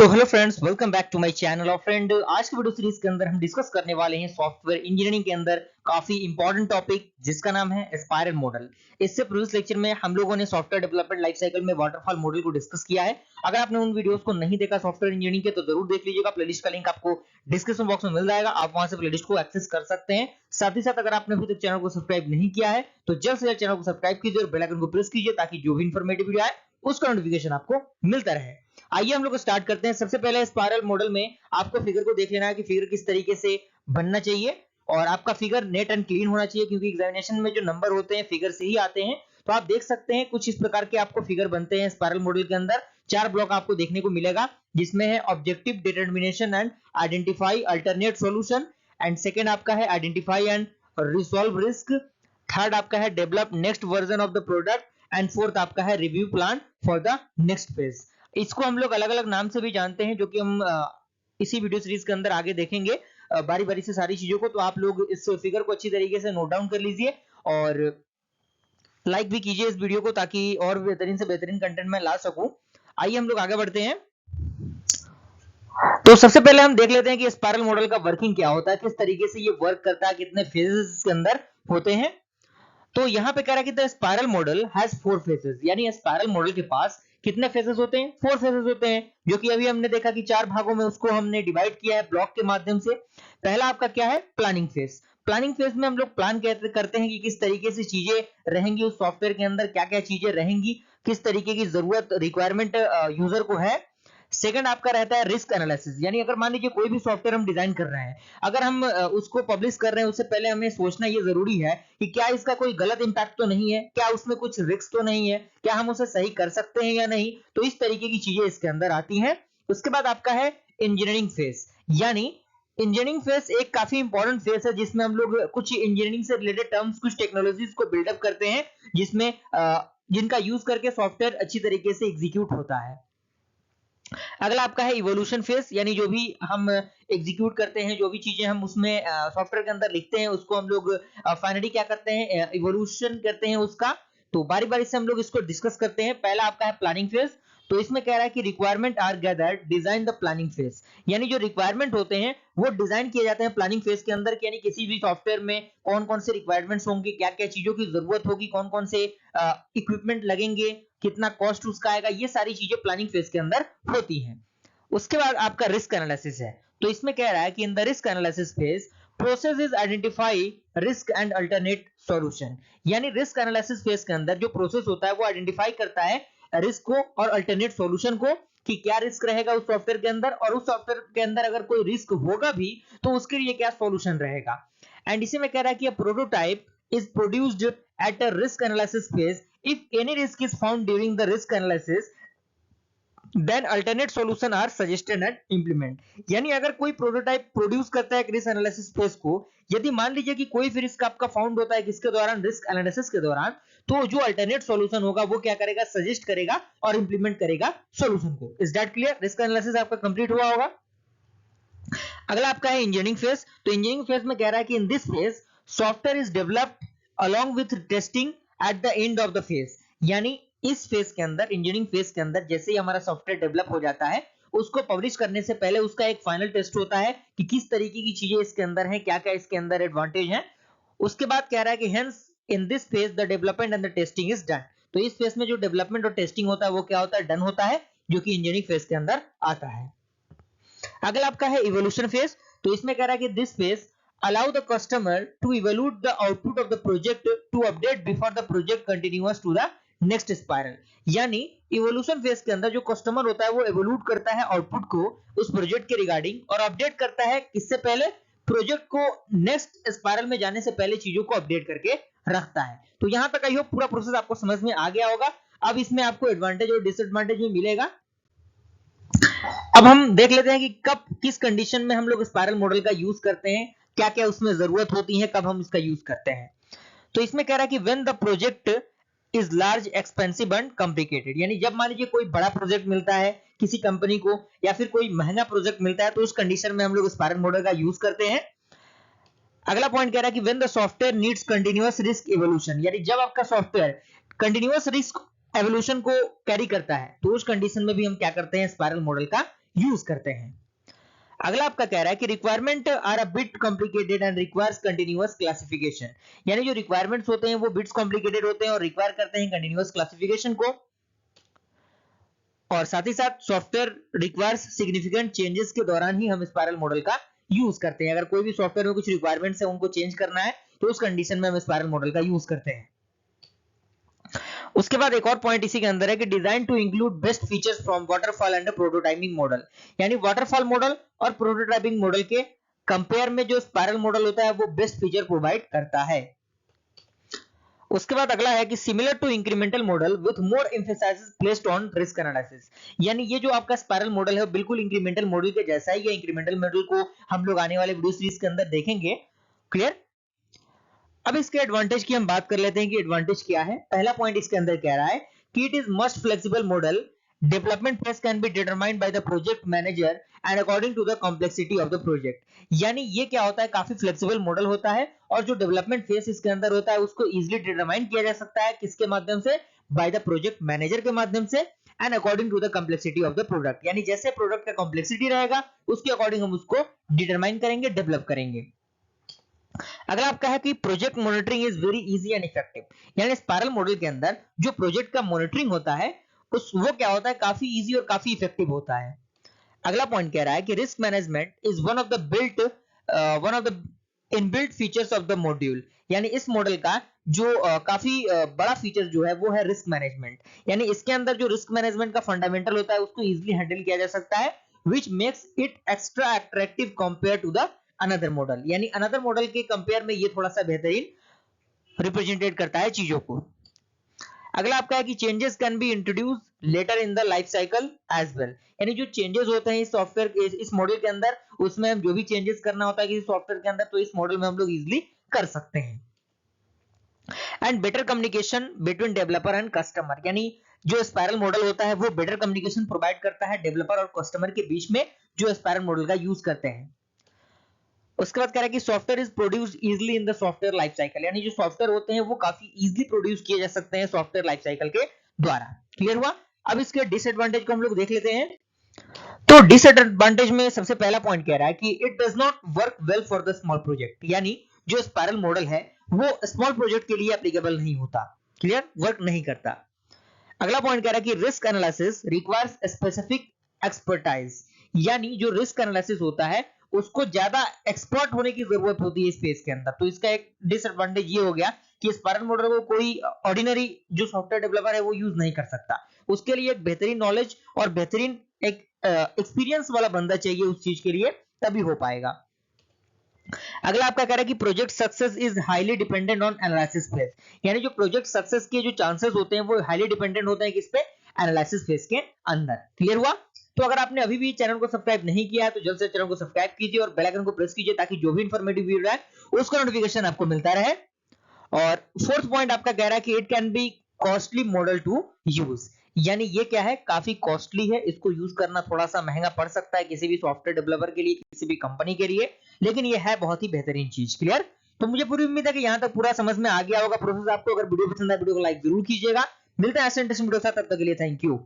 तो hello friends, welcome back to my channel. और friend, आज की वीडियो सीरीज के अंदर हम डिस्कस करने वाले हैं सॉफ्टवेयर इंजीनियरिंग के अंदर काफी इंपॉर्टेंट टॉपिक जिसका नाम है स्पाइरल मॉडल। इससे प्रीवियस लेक्चर में हम लोगों ने सॉफ्टवेयर डेवलपमेंट लाइफ साइकिल में वाटरफॉल मॉडल को डिस्कस किया है। अगर आपने उन वीडियोस को नहीं देखा सॉफ्टवेयर इंजीनियरिंग के तो जरूर देख लीजिएगा। प्लेलिस्ट का लिंक आपको डिस्क्रिप्शन बॉक्स में मिल जाएगा, आप वहां से प्लेलिस्ट को एक्सेस कर सकते हैं। साथ ही साथ अगर आपने अभी तक चैनल को सब्सक्राइब नहीं किया है तो जल्द से जल्द चैनल को सब्सक्राइब कीजिए और बेल आइकन को प्रेस कीजिए ताकि जो भी इंफॉर्मेटिव वीडियो आए उसका नोटिफिकेशन आपको मिलता रहे। आइए हम लोग स्टार्ट करते हैं। सबसे पहले स्पाइरल मॉडल में आपको फिगर को देख लेना है कि फिगर किस तरीके से बनना चाहिए और आपका फिगर नेट एंड क्लीन होना चाहिए, क्योंकि एग्जामिनेशन में जो नंबर होते हैं फिगर से ही आते हैं। तो आप देख सकते हैं कुछ इस प्रकार के आपको फिगर बनते हैं स्पाइरल मॉडल के अंदर। 4 ब्लॉक आपको देखने को मिलेगा जिसमें है objective determination and identify alternate solution, and second आपका है identify and resolve risk, third आपका है develop next version of the product, and fourth आपका है review plan for the next phase. इसको हम लोग अलग अलग नाम से भी जानते हैं जो कि हम इसी वीडियो सीरीज के अंदर आगे देखेंगे बारी बारी से सारी चीजों को। तो आप लोग इस फिगर को अच्छी तरीके से नोट डाउन कर लीजिए और लाइक भी कीजिए इस वीडियो को ताकि और बेहतरीन से बेहतरीन कंटेंट मैं ला सकूं। आइए हम लोग आगे बढ़ते हैं। तो सबसे पहले हम देख लेते हैं कि स्पाइरल मॉडल का वर्किंग क्या होता है, किस तरीके से ये वर्क करता है, कितने फेजेस इसके अंदर होते हैं। तो यहां पे कह रहा है कि the spiral model has 4 phases, यानी स्पाइरल मॉडल के पास कितने फेजेस होते हैं? 4 फेजेस होते हैं, जो कि अभी हमने देखा कि 4 भागों में उसको हमने डिवाइड किया है ब्लॉक के माध्यम से। पहला आपका क्या है? Planning phase. प्लानिंग फेज में हम लोग प्लान करते हैं कि किस तरीके से चीजें रहेंगी उस सॉफ्टवेयर के अंदर, क्या क्या चीजें रहेंगी, किस तरीके की जरूरत रिक्वायरमेंट यूजर को है। सेकंड आपका रहता है रिस्क एनालिसिस, यानी अगर मान लीजिए कोई भी सॉफ्टवेयर हम डिजाइन कर रहे हैं, अगर हम उसको पब्लिश कर रहे हैं उससे पहले हमें सोचना ये जरूरी है कि क्या इसका कोई गलत इंपैक्ट तो नहीं है, क्या उसमें कुछ रिस्क तो नहीं है, क्या हम उसे सही कर सकते हैं या नहीं। तो इस तरीके की चीजें इसके अंदर आती हैं। उसके बाद आपका है इंजीनियरिंग फेज, यानी इंजीनियरिंग फेज एक काफी इंपॉर्टेंट फेज है जिसमें हम लोग कुछ इंजीनियरिंग से रिलेटेड टर्म्स, कुछ टेक्नोलॉजीज को बिल्डअप करते हैं जिसमें जिनका यूज करके सॉफ्टवेयर अच्छी तरीके से एग्जीक्यूट होता है। अगला आपका है इवोल्यूशन फेज, यानी जो भी हम एग्जीक्यूट करते हैं, जो भी चीजें हम उसमें सॉफ्टवेयर के अंदर लिखते हैं उसको हम लोग फाइनली क्या करते हैं? इवोल्यूशन करते हैं उसका। तो बारी बारी से हम लोग इसको डिस्कस करते हैं। पहला आपका है प्लानिंग फेज। तो इसमें कह रहा है कि requirement are gathered design the planning phase, यानी जो रिक्वायरमेंट होते हैं वो डिजाइन किए जाते हैं प्लानिंग फेज के अंदर, यानी किसी भी सॉफ्टवेयर में कौन कौन से रिक्वायरमेंट्स होंगे, क्या क्या चीजों की जरूरत होगी, कौन कौन से इक्विपमेंट लगेंगे, कितना कॉस्ट उसका आएगा, ये सारी चीजें प्लानिंग फेज के अंदर होती हैं। उसके बाद आपका रिस्क एनालिसिस है। तो इसमें कह रहा है कि in the risk analysis phase process is identify risk and alternate solution, यानी रिस्क एनालिसिस फेज के अंदर जो प्रोसेस होता है वो आइडेंटिफाई करता है रिस्क को और अल्टरनेट सॉल्यूशन को, कि क्या रिस्क रहेगा उस सॉफ्टवेयर के अंदर, और उस सॉफ्टवेयर के अंदर अगर कोई रिस्क होगा भी तो उसके लिए क्या सॉल्यूशन रहेगा। एंड इसी में कह रहा है कि a prototype is produced at a risk analysis phase if any risk is found during the risk analysis then alternate solution are suggested and implement, यानी अगर कोई प्रोटोटाइप प्रोड्यूस करता है रिस्क एनालिसिस फेज को, यदि मान लीजिए कि कोई भी रिस्क आपका फाउंड होता है किसके दौरान? रिस्क एनालिसिस के दौरान, तो जो अल्टरनेट सॉल्यूशन होगा वो क्या करेगा? सजेस्ट करेगा और इंप्लीमेंट करेगा सॉल्यूशन को। Is that clear? Risk analysis आपका कंप्लीट हुआ होगा। अगला आपका है इंजीनियरिंग फेज। तो इंजीनियरिंग फेज में कह रहा है कि in this phase software is developed along with testing at the end of the phase, यानी इस फेज के अंदर, इंजीनियरिंग फेज के अंदर जैसे ही हमारा सॉफ्टवेयर डेवलप हो जाता है उसको पब्लिश करने से पहले उसका एक फाइनल टेस्ट होता है कि किस तरीके की चीजें इसके अंदर है, क्या क्या इसके अंदर एडवांटेज है। उसके बाद कह रहा है कि hence in this phase the development and the testing is done. तो इस फेज में जो डेवलपमेंट और टेस्टिंग होता है वो क्या होता है? डन होता है, जो कि इंजीनियरिंग फेज के अंदर आता है। अगला आपका है इवोल्यूशन फेज। तो इसमें कह रहा है कि this phase allow the customer to evaluate the output of the project to update before the project continuous to the next spiral, यानी इवोल्यूशन फेज के अंदर जो कस्टमर होता है वो इवैल्यूएट करता है आउटपुट को उस प्रोजेक्ट के रिगार्डिंग और अपडेट करता है किससे पहले? प्रोजेक्ट को नेक्स्ट स्पाइरल में जाने से पहले चीजों को अपडेट करके रखता है। तो यहां तक आई होप पूरा प्रोसेस आपको समझ में आ गया होगा। अब इसमें आपको एडवांटेज और डिसएडवांटेज भी मिलेगा। अब हम देख लेते हैं कि कब किस कंडीशन में हम लोग स्पाइरल मॉडल का यूज करते हैं, क्या क्या उसमें जरूरत होती है, कब हम इसका यूज करते हैं। तो इसमें कह रहा है कि when the project is large expensive and complicated, यानी जब मान लीजिए कोई बड़ा प्रोजेक्ट मिलता है किसी कंपनी को या फिर कोई महंगा प्रोजेक्ट मिलता है तो उस कंडीशन में हम लोग स्पाइरल मॉडल का यूज करते हैं। अगला पॉइंट कह रहा है कि when the software needs continuous risk evolution, यानी जब आपका सॉफ्टवेयर कंटीन्यूअस रिस्क एवोल्यूशन को कैरी करता है तो उस कंडीशन में भी हम क्या करते हैं? स्पाइरल मॉडल का यूज करते हैं। अगला आपका कह रहा है कि requirement are a bit complicated and requires continuous classification, यानी जो रिक्वायरमेंट्स होते हैं वो बिट्स कॉम्प्लिकेटेड होते हैं और रिक्वायर करते हैं कंटिन्यूअस क्लासिफिकेशन को, और साथ ही साथ सॉफ्टवेयर रिक्वायर्स सिग्निफिकेंट चेंजेस के दौरान ही हम स्पाइरल मॉडल का यूज करते हैं। अगर कोई भी सॉफ्टवेयर में कुछ रिक्वायरमेंट्स है उनको चेंज करना है तो उस कंडीशन में हम स्पाइरल मॉडल का यूज करते हैं। उसके बाद एक और पॉइंट इसी के अंदर है कि design to include best features from waterfall and prototyping model, यानी वाटरफॉल मॉडल और प्रोटोटाइपिंग मॉडल के कंपेयर में जो स्पाइरल मॉडल होता है वो बेस्ट फीचर प्रोवाइड करता है। उसके बाद अगला है कि similar to incremental model with more emphasis placed on risk analysis, यानी ये जो आपका स्पाइरल मॉडल है वो बिल्कुल इंक्रीमेंटल मॉडल के जैसा ही है। इंक्रीमेंटल मॉडल को हम लोग आने वाले वीडियो सीरीज के अंदर देखेंगे। क्लियर? अब इसके एडवांटेज की हम बात कर लेते हैं कि एडवांटेज क्या है। पहला पॉइंट इसके अंदर कह रहा है कि it is must flexible model, development phase can be determined by the project manager and according to the complexity of the project, यानी ये क्या होता है, काफी फ्लेक्सिबल मॉडल होता है और जो डेवलपमेंट फेज इसके अंदर होता है उसको इजीली डिटरमाइन किया जा सकता है। किसके माध्यम से? बाय द प्रोजेक्ट मैनेजर के माध्यम से, and according to the complexity of the product, यानी जैसे प्रोडक्ट का कॉम्प्लेक्सिटी रहेगा उसके अकॉर्डिंग हम उसको डिटरमाइन करेंगे, डेवलप करेंगे। अगला आपका है कि project monitoring is very easy and effective, यानी स्पाइरल मॉडल के अंदर जो प्रोजेक्ट का मॉनिटरिंग होता है उस वो क्या होता है, काफी इजी और काफी इफेक्टिव होता है। अगला पॉइंट कह रहा है कि risk management is one of the inbuilt features of the module, यानी इस मॉडल का जो काफी बड़ा फीचर जो है वो है रिस्क मैनेजमेंट, यानी इसके अंदर जो रिस्क मैनेजमेंट का फंडामेंटल होता है उसको इजीली हैंडल किया जा सकता है, which makes it extra attractive compared to the another model, यानी अनदर मॉडल के कंपेयर में ये थोड़ा सा बेहतरीन रिप्रेजेंटेट करता है चीजों को। अगला आपका है कि changes can be introduce later in the life cycle as well, यानी जो चेंजेस होते हैं इस सॉफ्टवेयर इस मॉडल के अंदर उसमें हम जो भी चेंजेस करना होता है किसी सॉफ्टवेयर के अंदर तो इस मॉडल में हम लोग इजीली कर सकते हैं। And better communication between developer and customer, यानी जो स्पाइरल मॉडल होता है वो बेटर कम्युनिकेशन प्रोवाइड करता है डेवलपर और कस्टमर के बीच में जो स्पाइरल मॉडल का यूज करते हैं। उसके बाद कह रहा है कि software is produce easily in the software life cycle, यानी जो सॉफ्टवेयर होते हैं वो काफी इजीली प्रोड्यूस किए जा सकते हैं सॉफ्टवेयर लाइफ साइकिल के द्वारा। क्लियर हुआ? अब इसके डिसएडवांटेज को हम लोग देख लेते हैं। तो डिसएडवांटेज में सबसे पहला पॉइंट कह रहा है कि it does not work well for the small project, यानी जो स्पाइरल मॉडल है वो स्मॉल प्रोजेक्ट के लिए एप्लीकेबल नहीं होता। क्लियर? वर्क नहीं करता। अगला पॉइंट कह रहा है कि risk analysis requires specific expertise, यानी जो रिस्क एनालिसिस होता है उसको ज्यादा एक्सपर्ट होने की जरूरत होती है इस फेज के अंदर। तो इसका एक डिसएडवांटेज ये हो गया कि स्पाइरल मॉडल को कोई ऑर्डिनरी जो सॉफ्टवेयर डेवलपर है वो यूज नहीं कर सकता, उसके लिए एक बेहतरीन नॉलेज और बेहतरीन एक एक्सपीरियंस वाला बंदा चाहिए उस चीज के लिए, तभी हो पाएगा। अगला आपका कह रहा है कि project success is highly dependent on analysis phase, यानी जो प्रोजेक्ट सक्सेस के जो चांसेस होते हैं वो हाईली डिपेंडेंट होते हैं किस पे? एनालिसिस फेज के अंदर। क्लियर हुआ? तो अगर आपने अभी भी चैनल को सब्सक्राइब नहीं किया है तो जल्द से चैनल को सब्सक्राइब कीजिए और बेल आइकन को प्रेस कीजिए ताकि जो भी इंफॉर्मेटिव वीडियो है उसका नोटिफिकेशन आपको मिलता रहे। और फोर्थ पॉइंट आपका कह रहा है कि it can be costly model to use, यानी ये क्या है, काफी कॉस्टली है, इसको यूज करना थोड़ा सा महंगा पड़ सकता है किसी भी सॉफ्टवेयर डेवलपर के लिए, किसी भी कंपनी के लिए, लेकिन ये है बहुत ही बेहतरीन चीज। क्लियर? तो मुझे पूरी उम्मीद है कि यहाँ तक पूरा समझ में आ गया होगा प्रोसेस आपको। अगर वीडियो पसंद आए वीडियो को लाइक जरूर कीजिएगा। मिलते हैं ऐसे इंटरेस्टिंग वीडियो के साथ, तब तक के लिए थैंक यू।